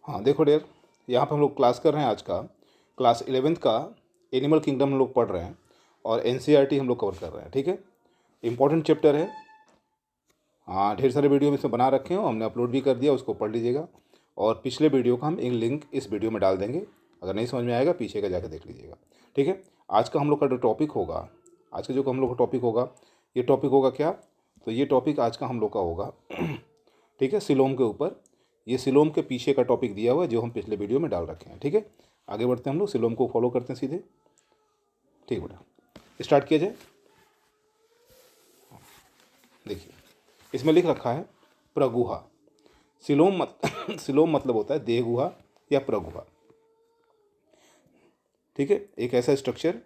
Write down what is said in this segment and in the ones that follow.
हाँ देखो डियर, यहाँ पे हम लोग क्लास कर रहे हैं आज का क्लास 11th का एनिमल किंगडम हम लोग पढ़ रहे हैं और एनसीईआरटी हम लोग कवर कर रहे हैं। ठीक है, इंपॉर्टेंट चैप्टर है। हाँ, ढेर सारे वीडियो में इसमें बना रखे हो, हमने अपलोड भी कर दिया, उसको पढ़ लीजिएगा। और पिछले वीडियो का हम एक लिंक इस वीडियो में डाल देंगे, अगर नहीं समझ में आएगा पीछे का जाकर देख लीजिएगा। ठीक है, आज का हम लोग का जो टॉपिक होगा, आज का जो हम लोग का टॉपिक होगा, ये टॉपिक होगा क्या? तो ये टॉपिक आज का हम लोग का होगा ठीक है, सिलोम के ऊपर। ये सिलोम के पीछे का टॉपिक दिया हुआ है जो हम पिछले वीडियो में डाल रखे हैं। ठीक है, आगे बढ़ते हैं, हम लोग सिलोम को फॉलो करते हैं सीधे। ठीक बेटा, स्टार्ट किया जाए। देखिए, इसमें लिख रखा है प्रगुहा। सिलोम मतलब होता है देह गुहा या प्रगुहा। ठीक है, एक ऐसा स्ट्रक्चर,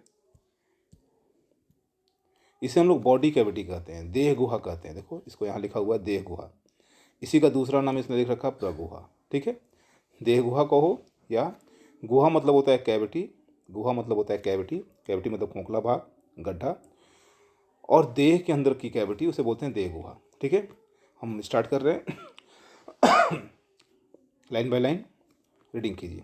इसे हम लोग बॉडी कैविटी कहते हैं, देह गुहा कहते हैं। देखो इसको यहाँ लिखा हुआ है देह गुहा, इसी का दूसरा नाम इसने लिख रखा प्रगुहा। ठीक है, देह गुहा कहो या गुहा मतलब होता है कैविटी, गुहा मतलब होता है कैविटी, कैविटी मतलब खोखला भाग, गड्ढा, और देह के अंदर की कैविटी उसे बोलते हैं देह गुहा। ठीक है, हम स्टार्ट कर रहे हैं लाइन बाय लाइन रीडिंग कीजिए।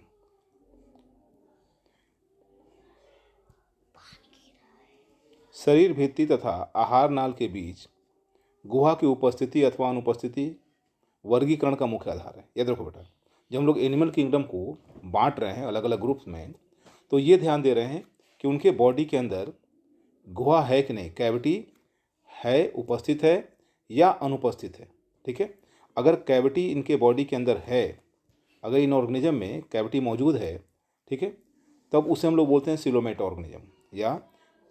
शरीर भित्ति तथा आहार नाल के बीच गुहा की उपस्थिति अथवा अनुपस्थिति वर्गीकरण का मुख्य आधार है। याद रखो बेटा, जब हम लोग एनिमल किंगडम को बांट रहे हैं अलग अलग ग्रुप्स में, तो ये ध्यान दे रहे हैं कि उनके बॉडी के अंदर गुहा है कि नहीं, कैविटी है, उपस्थित है या अनुपस्थित है। ठीक है, अगर कैविटी इनके बॉडी के अंदर है, अगर इन ऑर्गेनिज्म में कैविटी मौजूद है, ठीक है, तब उसे हम लोग बोलते हैं सिलोमेट ऑर्गेनिज्म या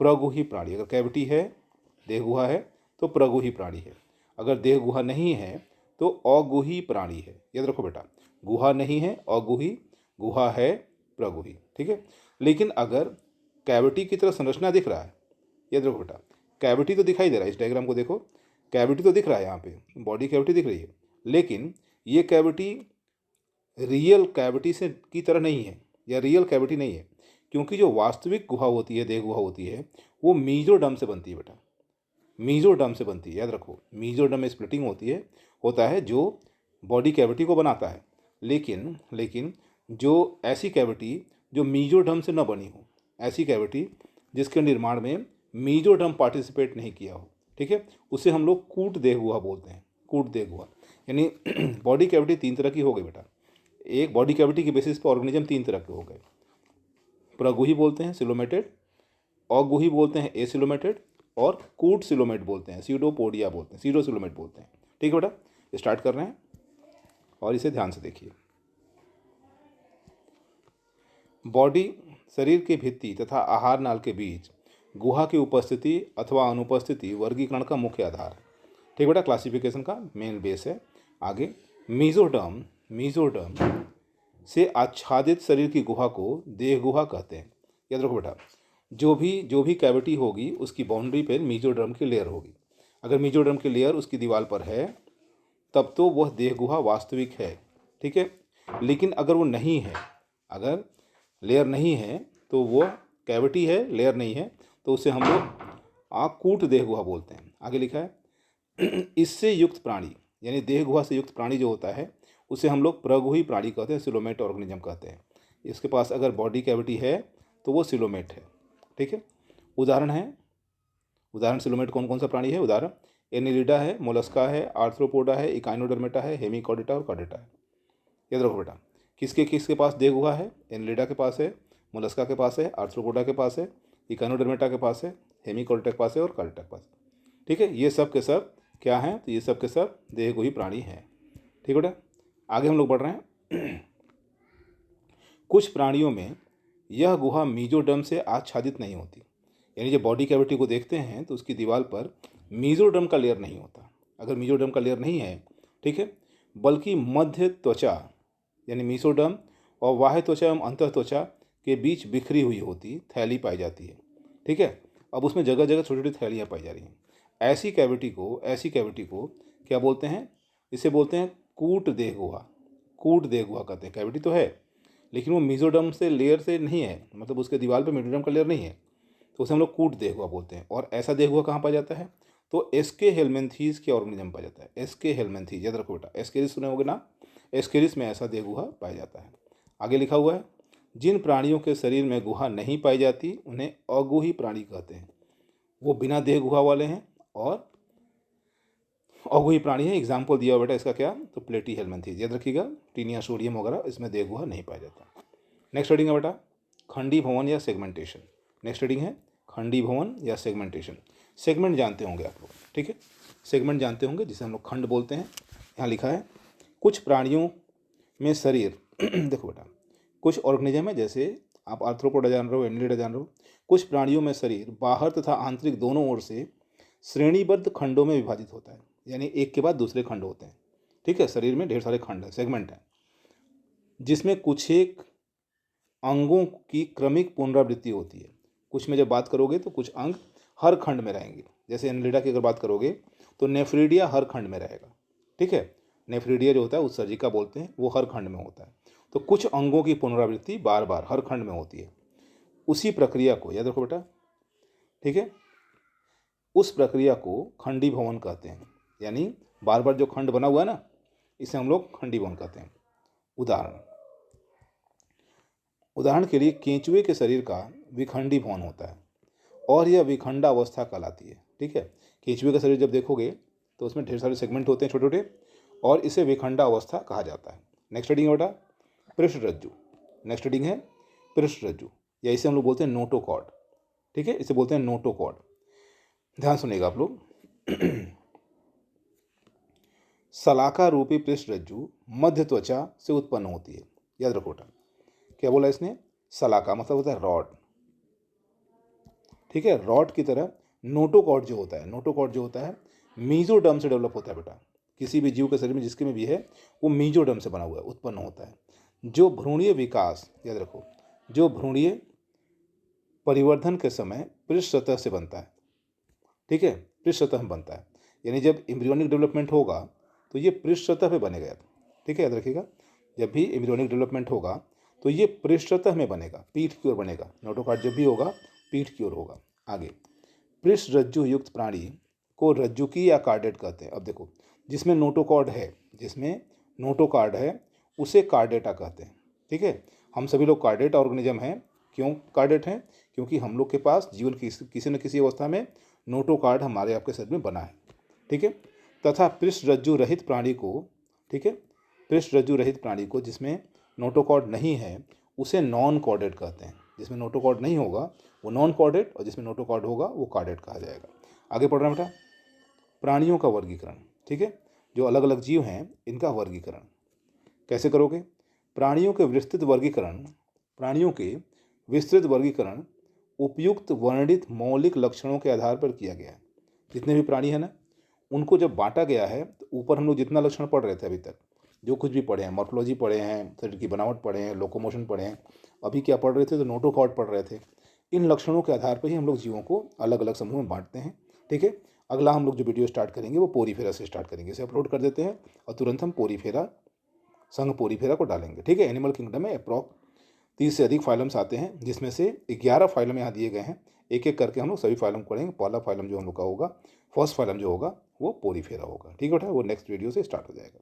प्रगुही प्राणी। अगर कैविटी है, देह गुहा है, तो प्रगुही प्राणी है। अगर देह गुहा नहीं है तो अगुही प्राणी है। याद रखो बेटा, गुहा नहीं है अगुही, गुहा है प्रगुही। ठीक है, लेकिन अगर कैविटी की तरह संरचना दिख रहा है, याद रखो बेटा, कैविटी तो दिखाई दे रहा है, इस डायग्राम को देखो, कैविटी तो दिख रहा है, यहाँ पे बॉडी कैविटी दिख रही है, लेकिन ये कैविटी रियल कैविटी से की तरह नहीं है या रियल कैविटी नहीं है, क्योंकि जो वास्तविक गुहा होती है, देह गुहा होती है, वो मीजोडर्म से बनती है बेटा, मीजोडर्म से बनती है। याद रखो, मीजोडर्म में स्प्लिटिंग होता है जो बॉडी कैविटी को बनाता है। लेकिन जो ऐसी कैविटी जो मीजोडर्म से न बनी हो, ऐसी कैविटी जिसके निर्माण में मीजोडर्म पार्टिसिपेट नहीं किया हो, ठीक है, उसे हम लोग कूट देह गुहा बोलते हैं। कूट देह गुहा यानी बॉडी कैविटी तीन तरह की हो गई बेटा, एक बॉडी कैविटी के बेसिस पर ऑर्गेनिज्म तीन तरह के हो गए। प्रगुही बोलते हैं सिलोमेटेड, अगुही बोलते हैं एसिलोमेटेड, और कूट सिलोमेट बोलते हैं, सीडोपोडिया बोलते हैं, सीडोसिलोमेट बोलते हैं। ठीक है बेटा, स्टार्ट कर रहे हैं और इसे ध्यान से देखिए। बॉडी शरीर के भित्ति तथा आहार नाल के बीच गुहा की उपस्थिति अथवा अनुपस्थिति वर्गीकरण का मुख्य आधार है। ठीक बेटा, क्लासिफिकेशन का मेन बेस है। आगे, मीजोडर्म से आच्छादित शरीर की गुहा को देह गुहा कहते हैं। याद रखो बेटा, जो भी कैविटी होगी उसकी बाउंड्री पर मीजोडर्म की लेयर होगी। अगर मीजोडर्म की लेयर उसकी दीवार पर है तब तो वह देह गुहा वास्तविक है। ठीक है, लेकिन अगर वो नहीं है, अगर लेयर नहीं है तो वो कैविटी है, लेयर नहीं है, तो उसे हम लोग कूट देह गुहा बोलते हैं। आगे लिखा है इससे युक्त प्राणी यानी देह गुहा से युक्त प्राणी जो होता है उसे हम लोग प्रगुही प्राणी कहते हैं, सिलोमेट ऑर्गेनिज्म कहते हैं। इसके पास अगर बॉडी कैविटी है तो वो सिलोमेट है। ठीक है, उदाहरण सिलोमेट कौन कौन सा प्राणी है? उदाहरण एनिलिडा है, मोलस्का है, आर्थ्रोपोडा है, इकाइनोडर्मेटा है, हेमिकॉर्डेटा और कॉर्डेटा है। याद रखो बेटा, किसके पास देह गुहा है? एनिलिडा के पास है, मोलस्का के पास है, आर्थ्रोपोडा के पास है, इकाइनोडर्मेटा के पास है, हेमिकॉर्डेटा के पास है और कॉर्डेटा के पास। ठीक है, ये सब के सब क्या हैं? तो ये सब के सब देह गुही प्राणी हैं। ठीक बेटा, आगे हम लोग बढ़ रहे हैं। कुछ प्राणियों में यह गुहा मीजोडर्म से आच्छादित नहीं होती, यानी जब बॉडी कैविटी को देखते हैं तो उसकी दीवार पर मीजोडर्म का लेयर नहीं होता। अगर मीजोडर्म का लेयर नहीं है, ठीक है, बल्कि मध्य त्वचा यानी मीसोडर्म और बाह्य त्वचा एवं अंतः त्वचा के बीच बिखरी हुई होती थैली पाई जाती है। ठीक है, अब उसमें जगह जगह छोटी छोटी थैलियाँ पाई जा रही हैं। ऐसी कैविटी को क्या बोलते हैं? इसे बोलते हैं कूट देह गुहा। कूट देह गुहा कहते हैं। कैविटी तो है लेकिन वो मीजोडर्म से लेयर से नहीं है, मतलब उसके दीवार पे मीजोडर्म का लेयर नहीं है, तो उसे हम लोग कूट देह गुहा बोलते हैं। और ऐसा देह गुहा कहाँ पाया जाता है? तो एसके हेलमेंथीज के ऑर्गेनिज्म पाया जाता है। एसके हेलमेंथीज, याद रखो बेटा, एसके सुने होगे ना, एस्केरिस में ऐसा देह गुहा पाया जाता है। आगे लिखा हुआ है, जिन प्राणियों के शरीर में गुहा नहीं पाई जाती उन्हें अगुही प्राणी कहते हैं। वो बिना देह गुहा वाले हैं और अगुही प्राणी है। एग्जाम्पल दिया हुआ बेटा इसका क्या, तो प्लेटी हेलमिंथेस, याद रखिएगा, टीनिया सोडियम वगैरह, इसमें देह गुहा नहीं पाया जाता। नेक्स्ट हेडिंग है बेटा खंडी भवन या सेगमेंटेशन। नेक्स्ट हेडिंग है खंडी भवन या सेगमेंटेशन। सेगमेंट जानते होंगे आप लोग, ठीक है, सेगमेंट जानते होंगे जिसे हम लोग खंड बोलते हैं। यहाँ लिखा है कुछ प्राणियों में शरीर देखो बेटा, कुछ ऑर्गेनिज्म है, जैसे आप आर्थ्रोपोडा जान रहे हो, एनिलिडा जान रहे हो, कुछ प्राणियों में शरीर बाहर तथा आंतरिक दोनों ओर से श्रेणीबद्ध खंडों में विभाजित होता है, यानी एक के बाद दूसरे खंड होते हैं, ठीक है। शरीर में ढेर सारे खंड है, सेगमेंट है, जिसमें कुछ एक अंगों की क्रमिक पुनरावृत्ति होती है। कुछ में जब बात करोगे तो कुछ अंग हर खंड में रहेंगे, जैसे एनिलिडा की अगर बात करोगे तो नेफ्रिडिया हर खंड में रहेगा, ठीक है। नेफ्रिडिया जो होता है उत्सर्जिका बोलते हैं, वो हर खंड में होता है। तो कुछ अंगों की पुनरावृत्ति बार बार हर खंड में होती है। उसी प्रक्रिया को याद रखो बेटा, ठीक है, उस प्रक्रिया को खंडी भवन कहते हैं, यानी बार बार जो खंड बना हुआ है ना, इसे हम लोग खंडी भवन कहते हैं। उदाहरण के लिए केंचुए के शरीर का विखंडी भवन होता है और यह विखंडा अवस्था कहलाती है, ठीक है। केंचुए का शरीर जब देखोगे तो उसमें ढेर सारे सेगमेंट होते हैं छोटे छोटे, और इसे विखंडा अवस्था कहा जाता है। नेक्स्ट हेडिंग है बेटा पृष्ठरज्जु। नेक्स्ट हेडिंग है पृष्ठरज्जु, या इसे हम लोग बोलते हैं नोटोकॉर्ड, ठीक है, इसे बोलते हैं नोटोकॉर्ड। ध्यान सुनिएगा आप लोग सलाका रूपी पृष्ठरज्जु मध्य त्वचा से उत्पन्न होती है। याद रखो बेटा, क्या बोला इसने, सलाका मतलब होता है रॉड, ठीक है। रॉड की तरह नोटोकॉर्ड जो होता है, नोटोकॉर्ड जो होता है मीजोडर्म से डेवलप होता है बेटा। किसी भी जीव के शरीर में जिसके में भी है वो मीजोडर्म से बना हुआ है, उत्पन्न होता है, जो भ्रूणीय विकास, याद रखो, जो भ्रूणीय परिवर्धन के समय पृष्ठ सतह से बनता है, ठीक है, पृष्ठ सतह में बनता है। यानी जब एम्ब्रियोनिक डेवलपमेंट होगा तो ये पृष्ठ सतह पे बनेगा, ठीक है, याद रखिएगा, जब भी एम्ब्रियोनिक डेवलपमेंट होगा तो ये पृष्ठ सतह में बनेगा, पीठ की ओर बनेगा। नोटोकॉर्ड जब भी होगा पीठ की ओर होगा। आगे पृष्ठ रज्जु युक्त प्राणी को रज्जुकी या कार्डेट कहते हैं। अब देखो, जिसमें नोटोकॉर्ड है, जिसमें नोटोकॉर्ड है उसे कार्डेटा कहते हैं, ठीक है। हम सभी लोग कार्डेट ऑर्गेनिज्म हैं। क्यों कार्डेट हैं, क्योंकि हम लोग के पास जीवन की किसी न किसी अवस्था में नोटोकॉर्ड हमारे आपके शरीर में बना है, ठीक है। तथा पृष्ठ रज्जु रहित प्राणी को, ठीक है, पृष्ठ रज्जु रहित प्राणी को जिसमें नोटोकॉर्ड नहीं है उसे नॉन कॉर्डेट कहते हैं। जिसमें नोटोकॉर्ड नहीं होगा वो नॉन कॉर्डेट, और जिसमें नोटोकॉर्ड होगा वो कॉर्डेट कहा जाएगा। आगे पढ़ रहे हैं बेटा प्राणियों का वर्गीकरण, ठीक है, जो अलग अलग जीव हैं इनका वर्गीकरण कैसे करोगे। प्राणियों के विस्तृत वर्गीकरण उपयुक्त वर्णित मौलिक लक्षणों के आधार पर किया गया है। जितने भी प्राणी हैं ना, उनको जब बांटा गया है तो ऊपर हम लोग जितना लक्षण पढ़ रहे थे अभी तक, जो कुछ भी पढ़े हैं, मॉर्फोलॉजी पढ़े हैं, शरीर की बनावट पढ़े हैं, लोकोमोशन पढ़े हैं, अभी क्या पढ़ रहे थे तो नोटोकॉर्ड पढ़ रहे थे। इन लक्षणों के आधार पर ही हम लोग जीवों को अलग अलग समूह में बांटते हैं, ठीक है। अगला हम लोग जो वीडियो स्टार्ट करेंगे वो पोरीफेरा से स्टार्ट करेंगे, इसे अपलोड कर देते हैं और तुरंत हम पोरीफेरा संघ पोरीफेरा को डालेंगे, ठीक है। एनिमल किंगडम में अप्रॉक्स 30 से अधिक फाइलम्स आते हैं, जिसमें से 11 फाइलम यहाँ दिए गए हैं। एक एक करके हम लोग सभी फाइलम पढ़ेंगे। पहला फाइलम जो हम लोग का होगा, फर्स्ट फाइलम जो होगा वो पोरीफेरा होगा, ठीक है बेटा, वो नेक्स्ट वीडियो से स्टार्ट हो जाएगा।